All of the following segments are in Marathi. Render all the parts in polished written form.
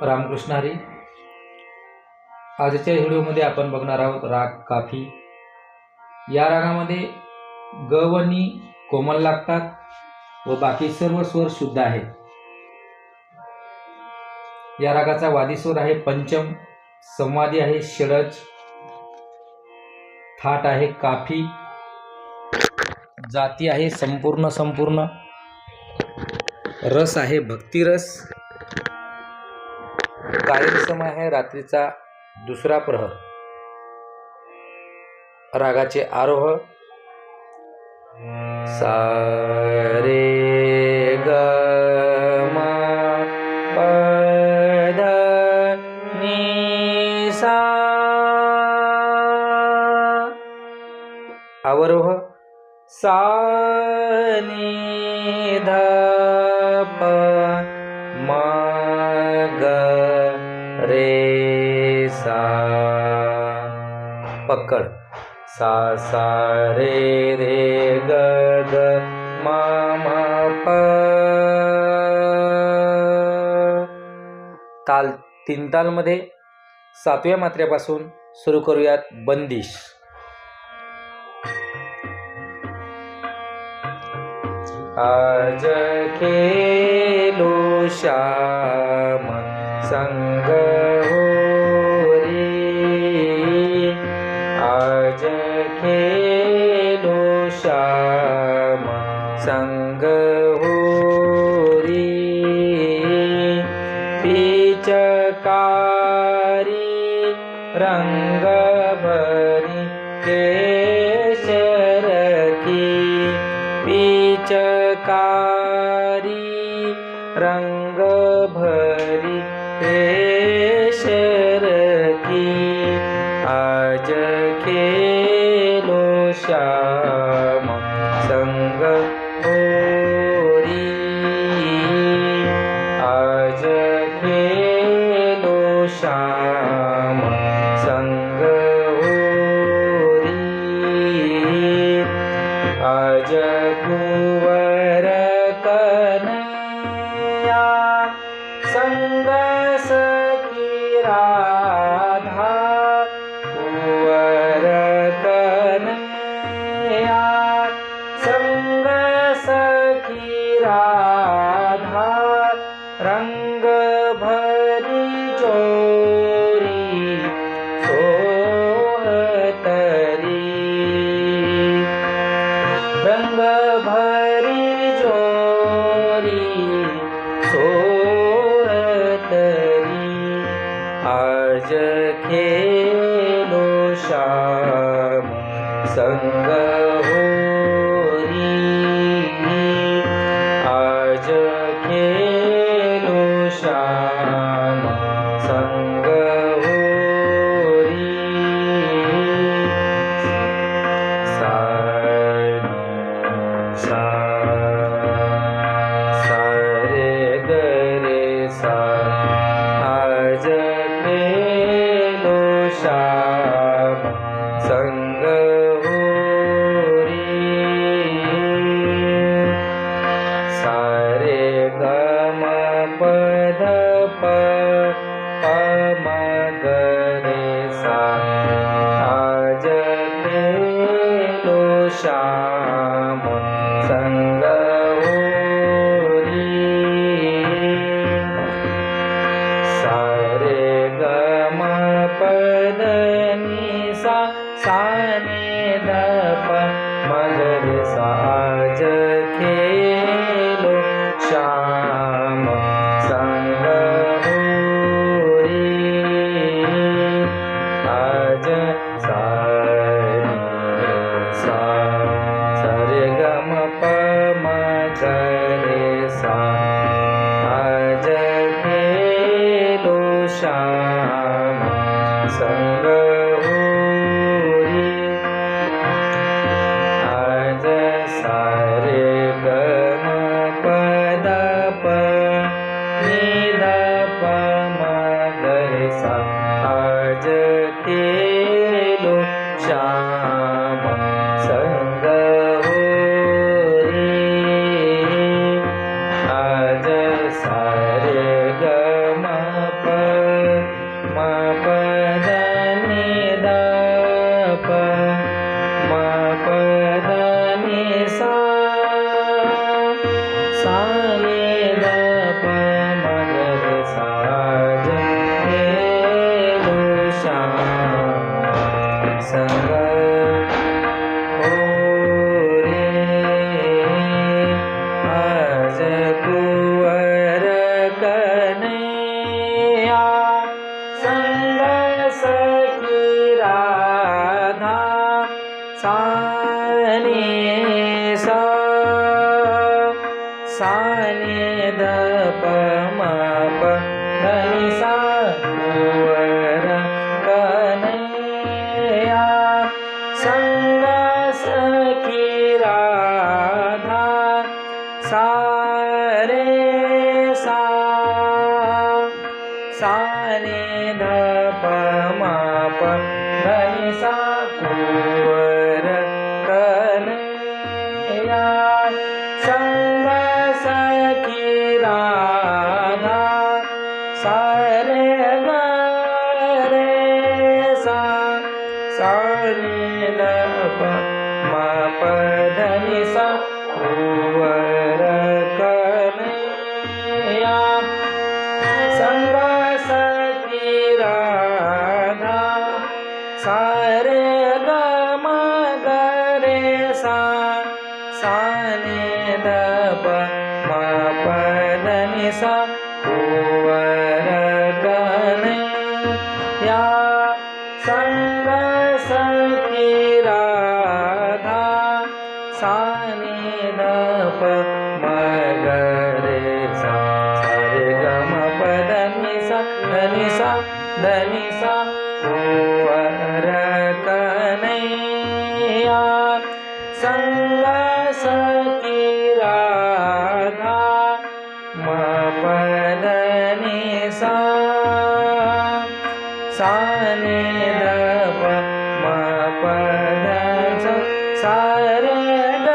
रामकृष्ण हरी. आजच्या व्हिडिओमध्ये आपण बघणार आहोत राग काफी. या रागामध्ये ग व नी कोमल लागतात व बाकी सर्व स्वर शुद्ध आहेत. या रागाचा वादी स्वर आहे पंचम, संवादी आहे षडज, थाट आहे काफी, जाती आहे संपूर्ण, रस आहे भक्तिरस, कायम समय आहे रात्रीचा दुसरा प्रहर. रागाचे आरोह सा रे ग म प ध नि सा, अवरोह सा नि ध प म ग रे सा, पकड सा सा रे रे ग ग म म प. ताल तीन ताल मध्ये सातव्या मात्र्यापासून सुरू करूयात. बंदिश. आज खेलो श्याम संग होरी, आज खेलो श्याम संग होरी, पिचकारी रंग भरी केशर की, पिचकारी रंग भरी केशर की, आज खेलो श्याम संग होरी, आज खेलो श्याम संग होरी, आज कुंवर कन्हैया संग सखी राधा, कुंवर कन्हैया संग सखी राधा, रंग भरी चोरी सोहतरी, रंग भरी चोरी सोहतरी, आज खेलो श्याम संग होरी, आज खेलो श्याम संग होरी, सा सा सा रे ग रे सा, आज खेलो श्याम संग होरी, सा रे ग म प ध प प म ग रे सा, आज खेलो श्याम संग होरी, सा रे ग म प ध नि सा, सा नि ध प म ग रे सा, आज खेलो श्याम संग होरी, कन्हैया संग सखी राधा सा नि सा सा नि ध प म प ध नि सा कुंवर कन्हैया संग सखी राधा सा रे सा सा नि ध प म प ध नि सा कुंवर कन्हैया संग सखी राधा सा रे ग रे सा सा नि ध प म प ध नि सा कुंवर कन्हैया संग सखी राधा सा रे ग म ग रे सा सा नि ध प म प ध नि सा कुंवर कन्हैया संग सखी राधा सा नि ध प म ग रे सा सा रे ग म प ध नि सा ध नि सा ध नि सा कुंवर कन्हैया संग सखी राधा म प ध नि सा सा नि ध प म प ध सा सा रे ग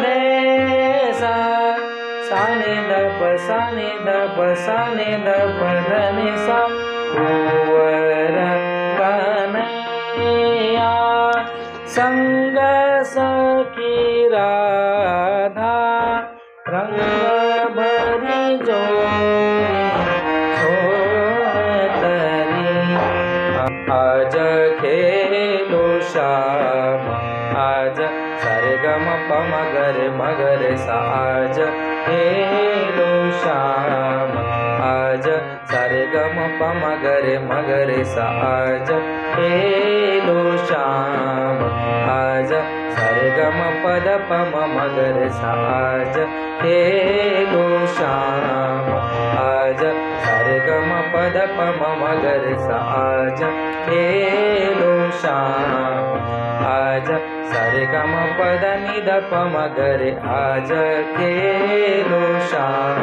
रे सा सा नि ध प सा नि ध प सा नि ध प ध नि सा कुंवर कन्हैया संग सखी राधा रंग भरी जोरी छोतरी आज खेलो श्याम आज सारे ग म प म ग रे म ग रे सा आज खेलो श्याम आज सारे ग म प म ग रे म ग रे सा आज खेलो श्याम आज सारे ग म प द प म म ग रे सा आज खेलो श्याम आज सारे ग म प द प म म ग रे सा आज खेलो श्याम आज सारे ग म प द नि द प म ग रे आज खेलो श्याम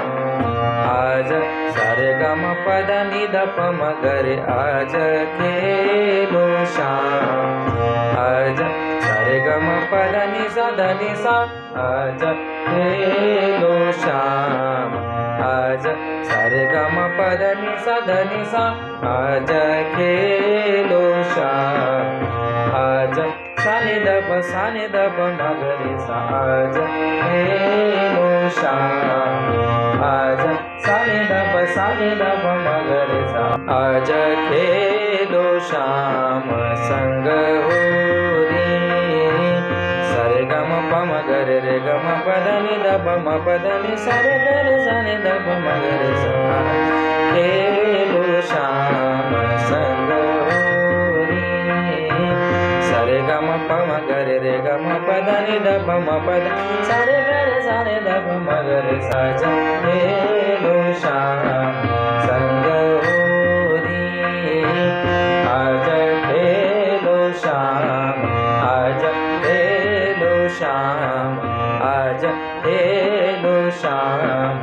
आज सारे ग म प द नि द प म ग रे आज खेलो श्याम आज सारे ग म प द नि सा ध नि सा आज खेलो श्याम आज सारे ग म प द नि सा ध नि सा आज खेलो श्याम आज सा नि ध प सा नि ध प म ग रे सा आज खेलो श्याम आज सा नि ध प सा नि ध प म ग रे सा आज खेलो श्याम संग होरी सारे ग म प म ग रे रे ग म प ध नि ध प म प ध नि सा रे ग रे सा नि ध प म ग रे सा खेलो श्याम संग होरी सारे ग म प म ग रे रे ग म प ध नि ध प म प ध सा रे ग रे सा नि ध प म ग रे सा आज खेलो श्याम संग होरी आज खेलो श्याम आज खेलो श्याम आज खेलो श्याम